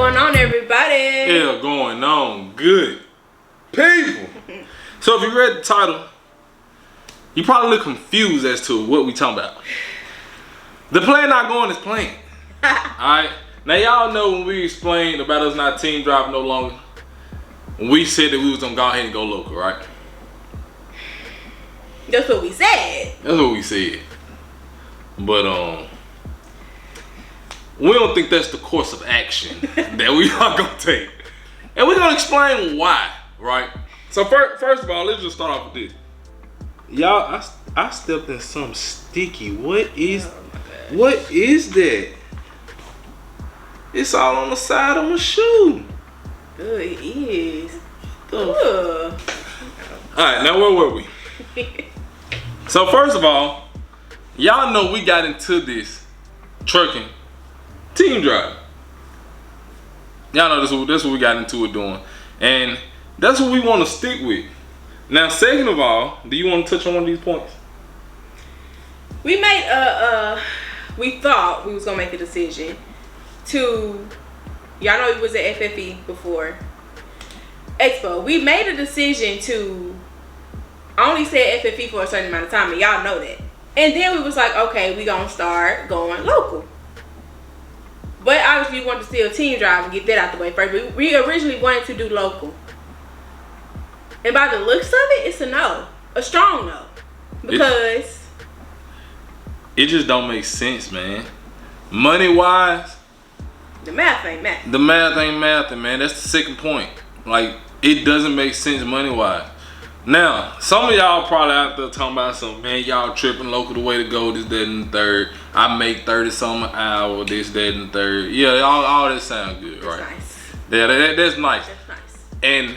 going on, everybody? Hell going on, good people. So if you read the title, you probably look confused as to what we talking about. The plan not going is playing. Alright? Now y'all know when we explained about us not team driving no longer, we said that we was gonna go ahead and go local, right? That's what we said. That's what we said. But we don't think that's the course of action that we are gonna take. And we're gonna explain why, right? So first of all, let's just start off with this. Y'all, I stepped in something sticky. What is that? It's all on the side of my shoe. Oh, it is. Alright, now where were we? So first of all, y'all know we got into this trucking team drive. Y'all know that's what we got into it doing. And that's what we want to stick with. Now, second of all, do you want to touch on one of these points? We made we thought we was gonna make a decision to, y'all know we was at FFE before Expo. We made a decision to only stay at FFE for a certain amount of time, and y'all know that. And then we was like, okay, we gonna start going local. But obviously we wanted to still team drive and get that out the way first. We originally wanted to do local. And by the looks of it, it's a no. A strong no. Because it just don't make sense, man. Money wise, the math ain't math. The math ain't mathing, man. That's the second point. Like, it doesn't make sense money wise. Now, some of y'all probably out there talking about some, man, y'all tripping, local the way to go, this, that, and the third. I make 30 something an hour, this, that, and the third. Yeah, all that sound good, right? That's nice. Yeah, that's nice. That's nice. And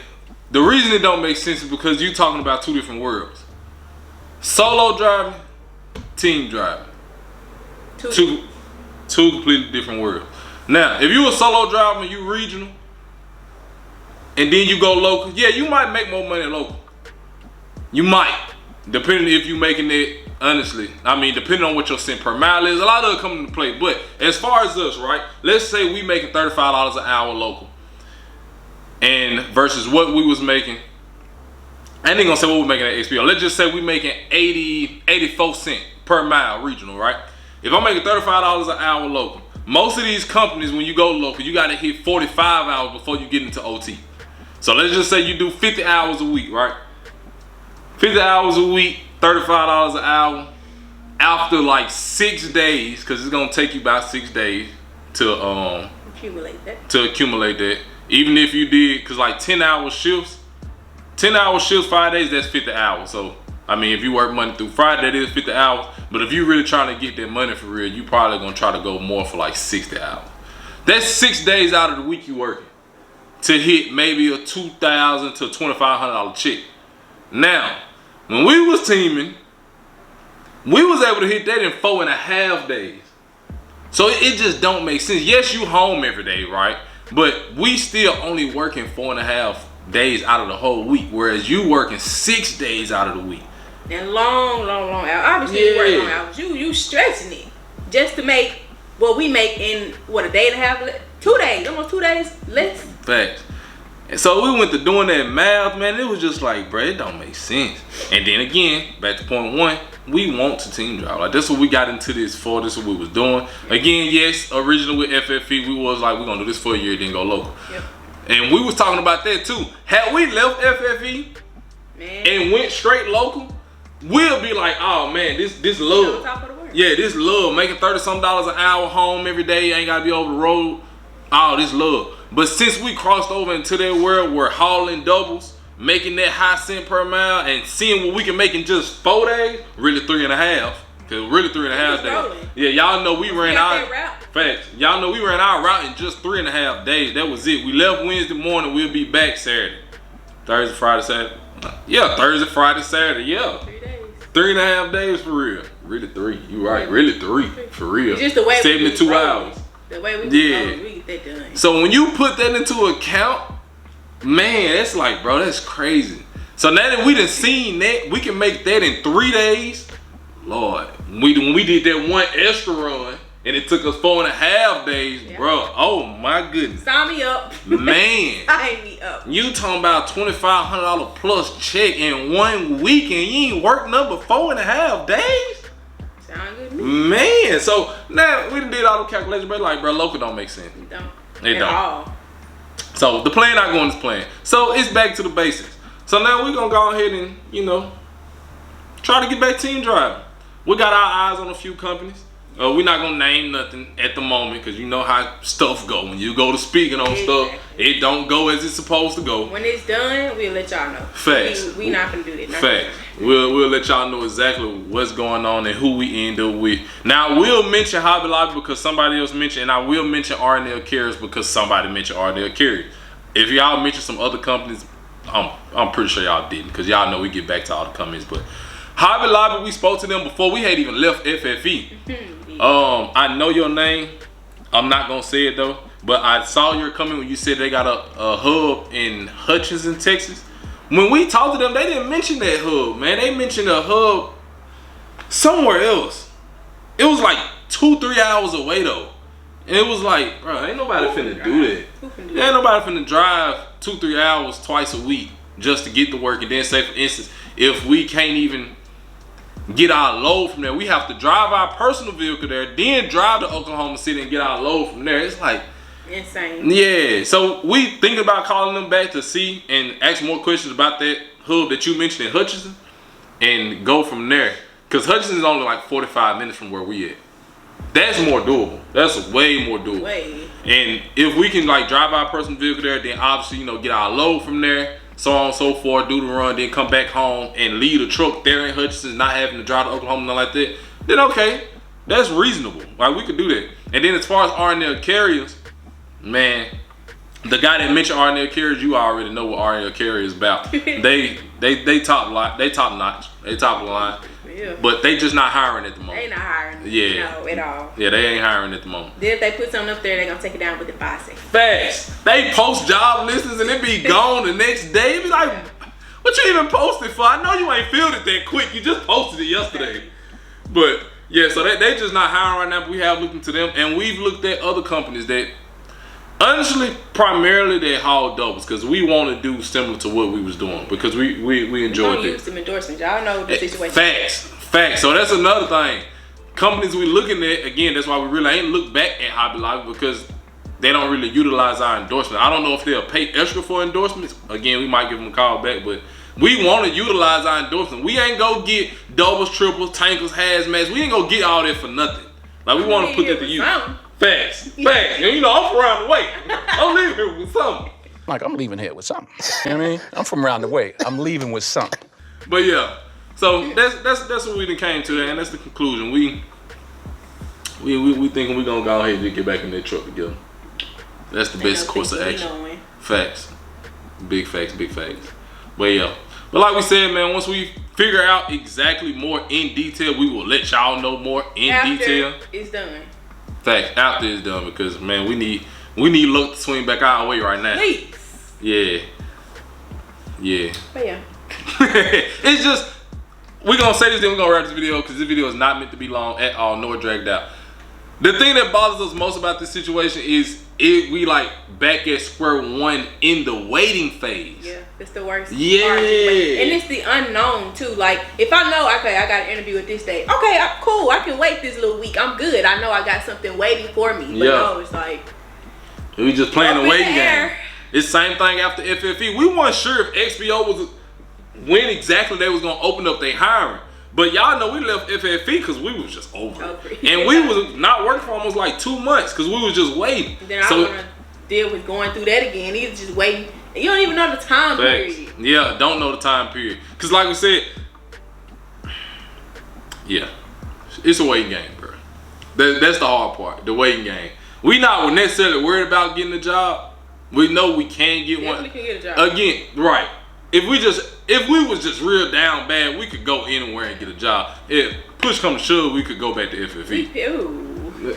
the reason it don't make sense is because you talking about two different worlds. Solo driving, team driving. Two completely different worlds. Now, if you a solo driver and you regional, and then you go local, yeah, you might make more money local. You might, depending if you making it, honestly. I mean, depending on what your cent per mile is, a lot of it come into play. But as far as us, right, let's say we making $35 an hour local. And versus what we was making, I ain't gonna say what we're making at XPO. Let's just say we making 84 cents per mile regional, right? If I'm making $35 an hour local, most of these companies, when you go local, you gotta hit 45 hours before you get into OT. So let's just say you do 50 hours a week, right? 50 hours a week, $35 an hour. After like 6 days, because it's gonna take you about 6 days to accumulate that. Even if you did, because like 10-hour shifts, 5 days, that's 50 hours. So I mean, if you work Monday through Friday, that is 50 hours. But if you're really trying to get that money for real, you probably gonna try to go more for like 60 hours. That's 6 days out of the week you working to hit maybe a $2,000 to $2,500 check. Now, when we was teaming, we was able to hit that in 4.5 days. So it just don't make sense. Yes, you home every day, right? But we still only working 4.5 days out of the whole week, whereas you working 6 days out of the week. And long hours. Obviously, you work long hours. You stretching it just to make what we make in a day and a half, 2 days, almost 2 days less. Facts. And so we went to doing that math, man. It was just like, bro, it don't make sense. And then again, back to point one, we want to team drive. Like, that's what we got into this for. This is what we was doing. Again, yes, originally with FFE, we was like, we're gonna do this for a year, then go local. Yep. And we was talking about that too. Had we left FFE and went straight local, we'll be like, oh man, this love. Top of the world. Yeah, this love. Making $30-something an hour home every day, ain't gotta be over the road. Oh, this love. But since we crossed over into that world, we're hauling doubles, making that high cent per mile, and seeing what we can make in just 4 days, really 3.5. Cause really 3.5 days. Yeah, y'all know we ran our facts. Y'all know we ran our route in just 3.5 days. That was it. We left Wednesday morning. We'll be back Saturday, Thursday, Friday, Saturday. Yeah, Thursday, Friday, Saturday. Yeah, 3 days. 3.5 days for real. Really 3. You right. Really 3 for real. It's just the way 72 hours. The way we we get that done. So when you put that into account, man, that's like, bro, that's crazy. So now that we done seen that, we can make that in 3 days. Lord, when we did that one extra run and it took us 4.5 days, Yeah. bro. Oh my goodness. Sign me up. Man. Sign me up. You talking about $2,500 plus check in 1 week and you ain't worked nothing but 4.5 days? Sound good to me. Man, so now we done did all the calculations, but like, bro, local don't make sense. You don't. It At don't. all. So the plan not going as planned. So it's back to the basics. So now we're gonna go ahead and, try to get back team driving. We got our eyes on a few companies. We're not gonna name nothing at the moment because you know how stuff go. When you go to speaking on stuff, it don't go as it's supposed to go. When it's done, we'll let y'all know. Facts. We not gonna do that. Fact. We'll let y'all know exactly what's going on and who we end up with. Now we'll mention Hobby Lobby because somebody else mentioned, and I will mention R&L Carriers because somebody mentioned R&L Carriers. If y'all mention some other companies, I'm pretty sure y'all didn't because y'all know we get back to all the companies. But Hobby Lobby, we spoke to them before we had even left FFE. I know your name. I'm not gonna say it though, but I saw your comment when you said they got a hub in Hutchinson, Texas. When we talked to them, they didn't mention that hub, man. They mentioned a hub somewhere else. It was like 2-3 hours away though. And it was like, bro, ain't nobody finna do that. Ain't nobody finna drive 2-3 hours twice a week just to get to work. And then say, for instance, if we can't even get our load from there, we have to drive our personal vehicle there, then drive to Oklahoma City and get our load from there. It's like insane. Yeah, so we thinking about calling them back to see and ask more questions about that hub that you mentioned in Hutchinson and go from there. Because Hutchinson is only like 45 minutes from where we at. That's more doable. That's way more doable. Way. And if we can like drive our personal vehicle there, then obviously, get our load from there, so on and so forth, do the run, then come back home and leave the truck there in Hutchinson, not having to drive to Oklahoma, nothing like that, then okay, that's reasonable. Like, we could do that. And then as far as R&L Carriers, man, the guy that mentioned R&L Carriers, you already know what R&L Carriers is about. they top line, they top notch, they top of the line. Yeah. But they just not hiring at the moment. They not hiring. Yeah. No, at all. Yeah, they ain't hiring at the moment. Then if they put something up there, they gonna take it down with the posse. Facts. They post job listings and it be gone the next day. It be like, what you even posted for? I know you ain't filled it that quick. You just posted it yesterday. But yeah, so they just not hiring right now. But we have looked into them, and we've looked at other companies that, honestly, primarily they haul doubles because we want to do similar to what we was doing because we enjoyed it. Use some endorsements. Y'all know the situation. Facts. So that's another thing. Companies we looking at, again, that's why we really ain't look back at Hobby Lobby because they don't really utilize our endorsement. I don't know if they'll pay extra for endorsements. Again, we might give them a call back, but we want to utilize our endorsement. We ain't go get doubles, triples, tankers, hazmats. We ain't go get all that for nothing. Like, we want to put that to use. Facts. And I'm from around the way. I'm leaving here with something. Like, I'm leaving here with something. You know what I mean? I'm from around the way. I'm leaving with something. But yeah, so that's what we done came to, and that's the conclusion. We thinking we gonna go ahead and get back in that truck together. That's the best course of action. Facts. Big facts. But yeah. But like we said, man, once we figure out exactly more in detail, we will let y'all know more in detail. After it's done. Facts. After it's done, because man, we need luck to swing back our way right now. Please. Yeah. But yeah. It's just, we're gonna say this, then we're gonna wrap this video because this video is not meant to be long at all, nor dragged out. The thing that bothers us most about this situation is we like back at square one in the waiting phase. Yeah, it's the worst. Yeah. Part. And it's the unknown too. Like, if I know, okay, I got an interview with this day. Okay, cool. I can wait this little week. I'm good. I know I got something waiting for me. But no, it's like, we just playing the waiting game. It's the same thing after FFE. We weren't sure if XPO was when exactly they was gonna open up their hiring. But y'all know we left FFE because we was just over it. And we was not working for almost like 2 months because we was just waiting. Then I don't want to deal with going through that again. Either just waiting. And you don't even know the time period. Yeah, don't know the time period. Because like we said, yeah, it's a waiting game, bro. That's the hard part, the waiting game. We not necessarily worried about getting a job. We know we can get one. Can get a job. Again, right. If we was just real down bad, we could go anywhere and get a job. If push come to shove, we could go back to FFE. Ew.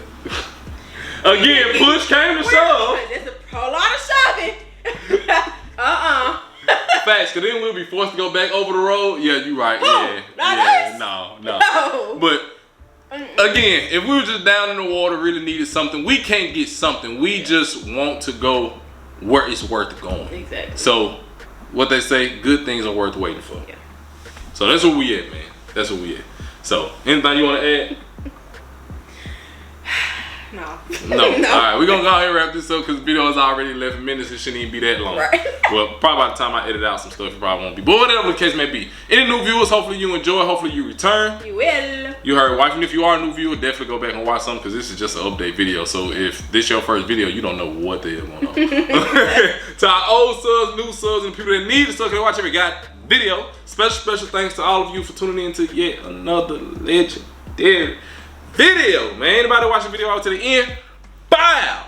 Again, push came to shove. There's a whole lot of shoving. Facts, cause then we'll be forced to go back over the road. Yeah, you right. Yeah. Not us. No. No. But again, if we were just down in the water, really needed something, we can't get something. We just want to go where it's worth going. Exactly. So, what they say, good things are worth waiting for. Yeah. So that's where we at, man. That's where we at. So, anything you want to add? No. No. All right, we're going to go ahead and wrap this up because the video is already 11 minutes. It shouldn't even be that long. Right. Well, probably by the time I edit out some stuff, it probably won't be. But whatever the case may be. Any new viewers, hopefully you enjoy. Hopefully you return. You will. You heard wife, and if you are a new viewer, definitely go back and watch something because this is just an update video. So if this your first video, you don't know what the hell going on. To our old subs, new subs, and people that need to sub, can watch every video. Special thanks to all of you for tuning in to yet another legendary video, man. Anybody watch the video out to the end? Bow!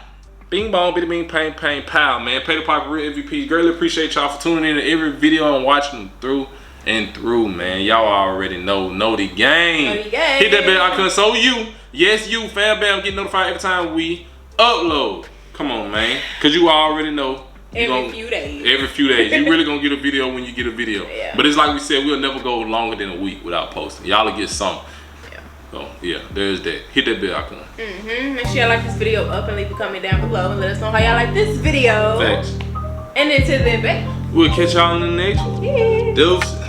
Bing bong, bitty bing, pang, pang, pow, man. Pay the Piper, real MVP. Greatly appreciate y'all for tuning in to every video and watching them through and through, man. Y'all already know the game. Know the game. Hit that bell icon so you, yes you, fam bam, get notified every time we upload. Come on, man. Because you already know. Every few days. Every few days. You really gonna get a video when you get a video. Yeah. But it's like we said, we'll never go longer than a week without posting. Y'all will get something. So yeah, there's that. Hit that bell icon. Make sure y'all like this video up and leave a comment down below and let us know how y'all like this video. Thanks. And until then, babe. We'll catch y'all in the next one. Yeah. Deuces.